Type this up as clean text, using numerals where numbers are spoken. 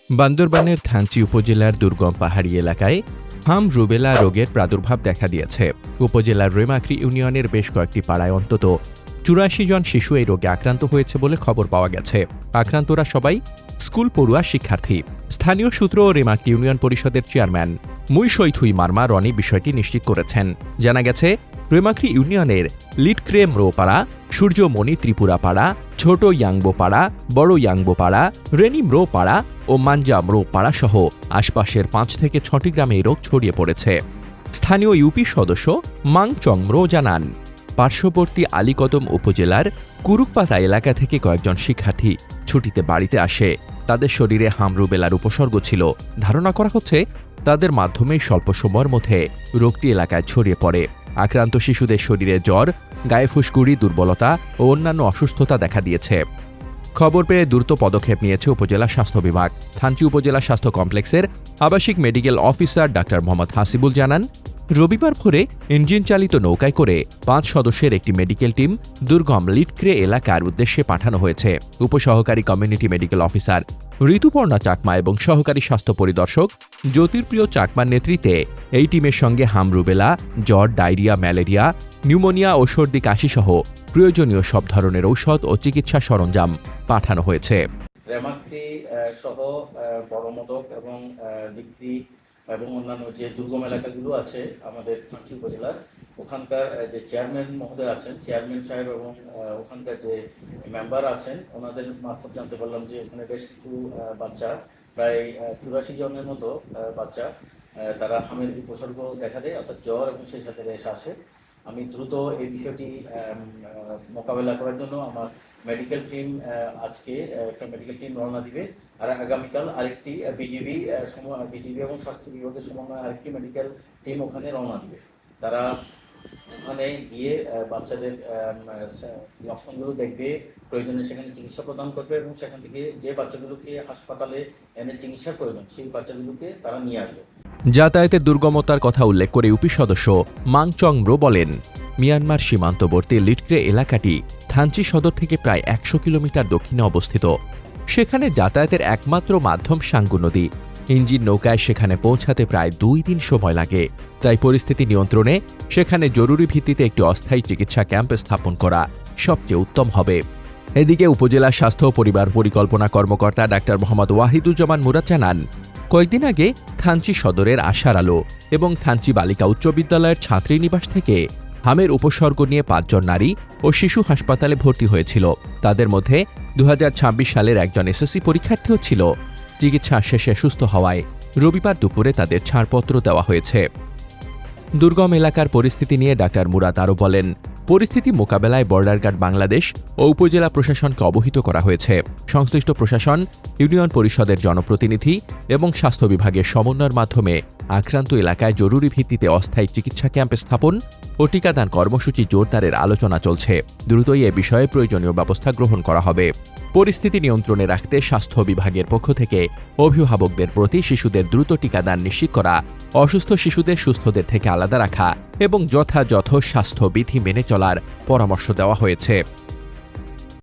বান্দরবানের থানচি উপজেলার দুর্গম পাহাড়ি এলাকায় হাম রুবেলা রোগের প্রাদুর্ভাব দেখা দিয়েছে। উপজেলার রেমাক্রি ইউনিয়নের বেশ কয়েকটি পাড়ায় অন্তত ৮৪ জন শিশু এই রোগে আক্রান্ত হয়েছে বলে খবর পাওয়া গেছে। আক্রান্তরা সবাই স্কুল পড়ুয়া শিক্ষার্থী। স্থানীয় সূত্র ও রেমাক্রি ইউনিয়ন পরিষদের চেয়ারম্যান মুইসৈথুই মার্মা রনি বিষয়টি নিশ্চিত করেছেন। জানা গেছে, রেমাক্রি ইউনিয়নের লিটক্রে ম্রোপাড়া, সূর্যমণি ত্রিপুরা পাড়া, ছোট ইয়াংবো পাড়া, বড় ইয়াংবো পাড়া, রেনি ম্রো পাড়া ও মাঞ্জা ম্রো পাড়া সহ আশপাশের ৫ থেকে ৬টি গ্রামে এই রোগ ছড়িয়ে পড়েছে। স্থানীয় ইউপি সদস্য মাং চংম্রো জানান, পার্শ্ববর্তী আলীকদম উপজেলার কুরুকপাতা এলাকা থেকে কয়েকজন শিক্ষার্থী ছুটিতে বাড়িতে আসে। তাদের শরীরে হাম রুবেলার উপসর্গ ছিল। ধারণা করা হচ্ছে তাদের মাধ্যমে স্বল্প সময়ের মধ্যে রোগটি এলাকায় ছড়িয়ে পড়ে। আক্রান্ত শিশুদের শরীরে জ্বর, গায়ে ফুসকুড়ি, দুর্বলতা ও অন্যান্য অসুস্থতা দেখা দিয়েছে। খবর পেয়ে দ্রুত পদক্ষেপ নিয়েছে উপজেলা স্বাস্থ্য বিভাগ। থানচি উপজেলা স্বাস্থ্য কমপ্লেক্সের আবাসিক medical officer doctor Mohammad Hasibul জানান, রবিবার ভোরে ইঞ্জিন চালিত নৌকায় করে ৫ সদস্যের একটি মেডিকেল টিম দুর্গম লিটক্রে এলাকার উদ্দেশ্যে পাঠানো হয়েছে। উপসহকারী community medical officer Rituparna Chakma এবং সহকারী স্বাস্থ্য পরিদর্শক জ্যোতির্প্রিয় চাকমার নেতৃত্বে এই টিমের সঙ্গে হাম রুবেলা, জ্বর, ডায়রিয়া, ম্যালেরিয়া, নিউমোনিয়া ও সর্দি কাশি সহ প্রয়োজনীয় সব ধরনের ঔষধ ও চিকিৎসা সরঞ্জাম পাঠানো হয়েছে। রেমাক্রি সহ বড়মদক এবং বিক্রি এবং অন্যান্য যে দুর্গম এলাকাগুলো আছে আমাদের থানচি উপজেলার, ওখানকার যে চেয়ারম্যান মহোদয় আছেন, চেয়ারম্যান সাহেব এবং ওখানকার যে মেম্বার আছেন, ওনাদের মারফত জানতে পারলাম যে ওখানে বেশ কিছু বাচ্চা, প্রায় ৮৪ জনের মতো বাচ্চা, তারা হামের উপসর্গ দেখা দেয়, অর্থাৎ জ্বর এবং সেই সাথে রেশ আসে। আমি দ্রুত এই বিষয়টি মোকাবেলা করার জন্য আমার মেডিকেল টিম আজকে একটা মেডিকেল টিম রওনা দিবে, আর আগামীকাল আরেকটি বিজিবি এবং স্বাস্থ্য বিভাগের সমন্বয়ে আরেকটি মেডিকেল টিম ওখানে রওনা দিবে। তারা ওখানে গিয়ে বাচ্চাদের লক্ষণগুলো দেখবে, প্রয়োজনে সেখানে চিকিৎসা প্রদান করবে এবং সেখান থেকে যে বাচ্চাগুলোকে হাসপাতালে এনে চিকিৎসার প্রয়োজন সেই বাচ্চাগুলোকে তারা নিয়ে আসবে। যাতায়াতের দুর্গমতার কথা উল্লেখ করে ইউপি সদস্য মাং চংম্রো বলেন, মিয়ানমার সীমান্তবর্তী লিটক্রে এলাকাটি থানচি সদর থেকে প্রায় ১০০ কিলোমিটার দক্ষিণে অবস্থিত। সেখানে যাতায়াতের একমাত্র মাধ্যম সাঙ্গু নদী। ইঞ্জিন নৌকায় সেখানে পৌঁছাতে প্রায় ২ দিন সময় লাগে। তাই পরিস্থিতি নিয়ন্ত্রণে সেখানে জরুরি ভিত্তিতে একটি অস্থায়ী চিকিৎসা ক্যাম্প স্থাপন করা সবচেয়ে উত্তম হবে। এদিকে উপজেলা স্বাস্থ্য ও পরিবার পরিকল্পনা কর্মকর্তা ডাক্তার মোহাম্মদ ওয়াহিদুজ্জামান মুরাদ জানান, কয়েকদিন আগে থানচি সদরের আশার আলো এবং থানচি বালিকা উচ্চ বিদ্যালয়ের ছাত্রীনিবাস থেকে হামের উপসর্গ নিয়ে ৫ জন নারী ও শিশু হাসপাতালে ভর্তি হয়েছিল। তাদের মধ্যে ২০২৬ সালের একজন এসএসসি পরীক্ষার্থীও ছিল। চিকিৎসা শেষে সুস্থ হওয়ায় রবিবার দুপুরে তাদের ছাড়পত্র দেওয়া হয়েছে। দুর্গম এলাকার পরিস্থিতি নিয়ে ডাক্তার মুরাদ আরও বলেন, পরিস্থিতি মোকাবেলায় বর্ডার গার্ড বাংলাদেশ ও উপজেলা প্রশাসনকে অবহিত করা হয়েছে। সংশ্লিষ্ট প্রশাসন, ইউনিয়ন পরিষদের জনপ্রতিনিধি এবং স্বাস্থ্য বিভাগের সমন্বয়ের মাধ্যমে আক্রান্ত এলাকায় জরুরি ভিত্তিতে অস্থায়ী চিকিৎসা ক্যাম্প স্থাপন ও টিকাদান কর্মসূচি জোরদারের আলোচনা চলছে। দ্রুতই এ বিষয়ে প্রয়োজনীয় ব্যবস্থা গ্রহণ করা হবে। পরিস্থিতি নিয়ন্ত্রণে রাখতে স্বাস্থ্য বিভাগের পক্ষ থেকে অভিভাবকদের প্রতি শিশুদের দ্রুত টিকাদান নিশ্চিত করা, অসুস্থ শিশুদের সুস্থদের থেকে আলাদা রাখা এবং যথাযথ স্বাস্থ্যবিধি মেনে চলার পরামর্শ দেওয়া হয়েছে।